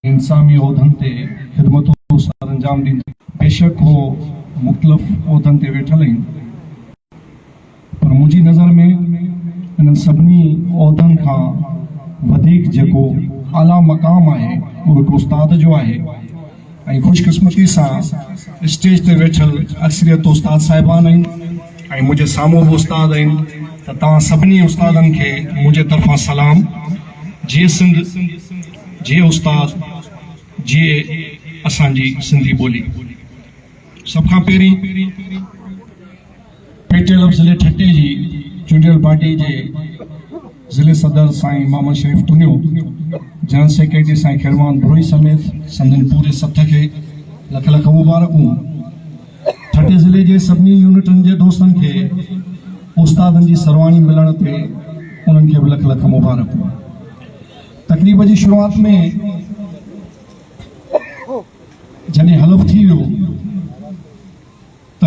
इंसामी उहदन ते ख़िदमतों सर अंजाम ॾींदे। बेशक हो मुख़्तलिफ़ उहदन ते वेठल आहिनि, पर मुंहिंजी नज़र में इन्हनि सभिनी उहदनि खां वधीक जेको आला मक़ाम आहे उहो हिकु उस्ताद जो आहे। ऐं ख़ुशकिस्मती सां स्टेज ते वेठल अक्सरियत उस्ताद साहिबान आहिनि ऐं मुंहिंजे साम्हूं बि उस्ताद आहिनि, त तव्हां सभिनी उस्तादनि खे मुंहिंजे तरफ़ां सलाम। जीअं सिंध, जीअं उस्ताद, जीअं असांजी सिंधी ॿोली। सभ खां पहिरीं पेटे ज़िले ठटे जी चूंडियल पार्टी जे ज़िले सदर साईं मोहम्मद शरीफ़ टुनियो, जनरल सेक्रेटरी साईं खैरमान बुरोई समेत संदन पूरे सथ खे लख लख मुबारकूं। ठटे ज़िले जे सभिनी यूनिटनि जे दोस्तनि खे उस्तादनि जी सरवाणी मिलण ते उन्हनि खे बि लख लख मुबारकूं। तकरीब जी शुरूआत में जॾहिं हलफ़ थी वियो त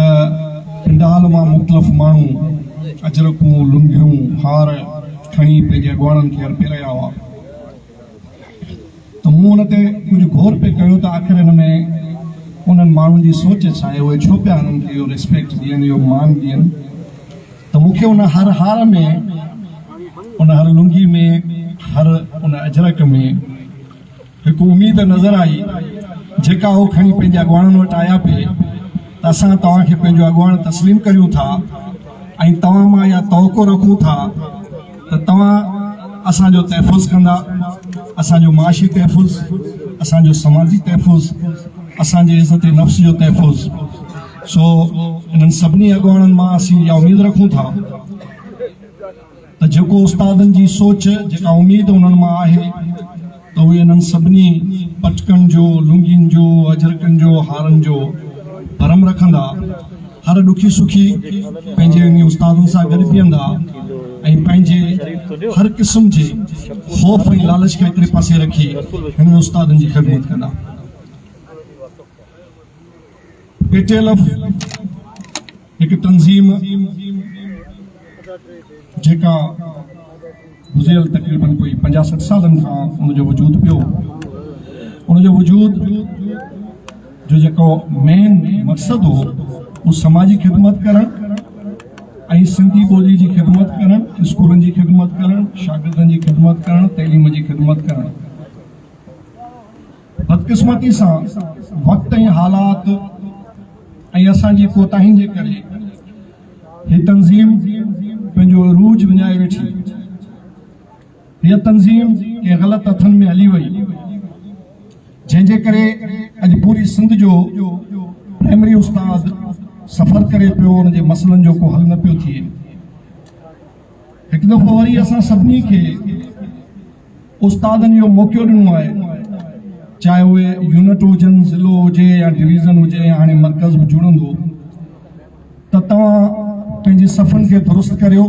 पिंडाल मां मुख़्तलिफ़ माण्हू अजरकूं, लुंगियूं, हार खणी पंहिंजे अॻवाननि खे अर्पे रहिया हुआ, त मूं हुन ते कुझु गौर पे कयो त आख़िर हिन में उन्हनि माण्हुनि जी सोच छा आहे, उहे छो पिया हुननि खे इहो रिस्पेक्ट ॾियनि, इहो मान ॾियनि। त मूंखे उन हर हार में, उन हर लुंगी में, हर उन अजरक में हिकु उमेद नज़र आई जेका उहो खणी पंहिंजे अॻवाननि वटि आया पिए त असां तव्हांखे पंहिंजो अॻवान तस्लीम करियूं था ऐं तव्हां मां इहा तवको रखूं था त तव्हां असांजो तहफ़ुज़ कंदा, असांजो माशी तहफ़ुज़, असांजो समाजी तहफ़ुज़, असांजे इज़त नफ़्स जो तहफ़ुज़। सो इन्हनि सभिनी अॻवाननि मां असीं इहा उमेद रखूं था त जेको उस्तादनि जी सोच, जेका उमेद उन्हनि मां आहे, त उहे इन्हनि सभिनी पटकनि जो, लुंगियुनि जो, अजरकनि जो, हारनि जो भरम रखंदा, हर ॾुखी सुखी पंहिंजे इन उस्तादनि सां गॾु बीहंदा ऐं पंहिंजे हर क़िस्म जे ख़ौफ़ ऐं लालच खे हिकिड़े पासे रखी हिन उस्तादनि जी ख़िदमत कंदा। पेटेलफ हिकु तंज़ीम जेका गुज़िरियल तक़रीबन कोई 50-60 सालनि खां उनजो वजूद पियो, उनजो वजूद जो जेको मेन मक़सदु हो उहो समाजी ख़िदमत करणु ऐं सिंधी ॿोली जी ख़िदमत करणु, स्कूलनि जी ख़िदमत करणु, शागिर्दनि जी ख़िदमत करणु, तइलीम जी ख़िदमत करणु। बदकिस्मती सां वक़्तु ऐं हालात ऐं असांजी कोताहियुनि जे करे हीअ तंज़ीम पंहिंजो अरूज विञाए वेठी। हीअ तंज़ीम कंहिं ग़लति हथनि में हली वई, जंहिंजे करे अॼु पूरी सिंध जो प्राइमरी उस्ताद सफ़र करे पियो, हुनजे मसइलनि जो को हल न पियो थिए। हिकु दफ़ो वरी असां सभिनी खे उस्तादनि इहो मौक़ो ॾिनो आहे, चाहे उहे यूनिट हुजनि, ज़िलो हुजे या डिवीज़न हुजे या हाणे मर्कज़ बि जुड़ंदो, त तव्हां पंहिंजी सफ़नि खे दुरुस्त करियो।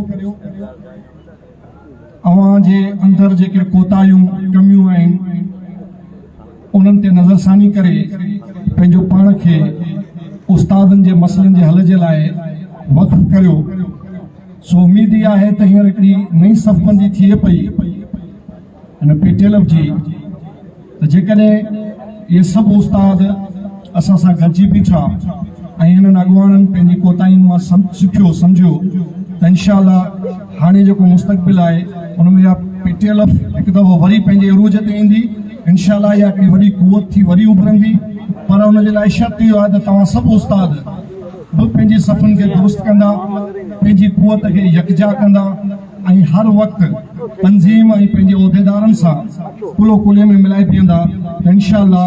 अव्हां जे अंदरि जेके कोताहियूं, कमियूं आहिनि, उन्हनि ते नज़रसानी करे पंहिंजो पाण खे उस्तादनि जे मसइलनि जे हल जे लाइ वक़्फ़ करियो। सो उमेद इहा आहे त हींअर हिकिड़ी नई सफ़बंदी थिए पई हिन पेटेलफ जी, त जेकॾहिं इहे सभु उस्ताद असां सां गॾिजी बीठा ऐं हिननि अॻवाननि पंहिंजी कोताहियुनि मां सिखियो, सम्झियो, त इंशाअल्लाह हाणे जेको मुस्तक़बिल आहे उन में इहा पेटेलफ हिकु दफ़ो वरी पंहिंजे अरूज ते ईंदी। इंशाअल्लाह इहा हिकिड़ी वॾी कुवत थी वरी उभरंदी, पर हुनजे लाइ शर्त इहो आहे त तव्हां सभु उस्ताद बि पंहिंजी सफ़नि खे दुरुस्त कंदा, पंहिंजी कुवत खे यकजा कंदा ऐं हर वक़्तु तंज़ीम ऐं पंहिंजे उहिदेदारनि सां कुलो कुले में मिलाए बीहंदा, त इंशाअल्लाह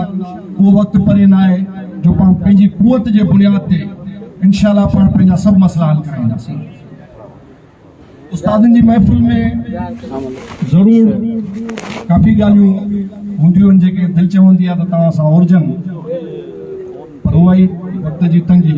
उहो वक़्तु परे न आहे जो पाण पंहिंजी कुवत जे बुनियाद ते इंशाअल्लाह पाण पंहिंजा सभु मसइला हल कराईंदासीं। उस्तादनि जी महफ़िल में ज़रूरु काफ़ी ॻाल्हियूं हूंदियूं आहिनि जेके दिलि चवंदी आहे त तव्हां सां उर्जनि, पर उहा ई वक़्त जी तंगी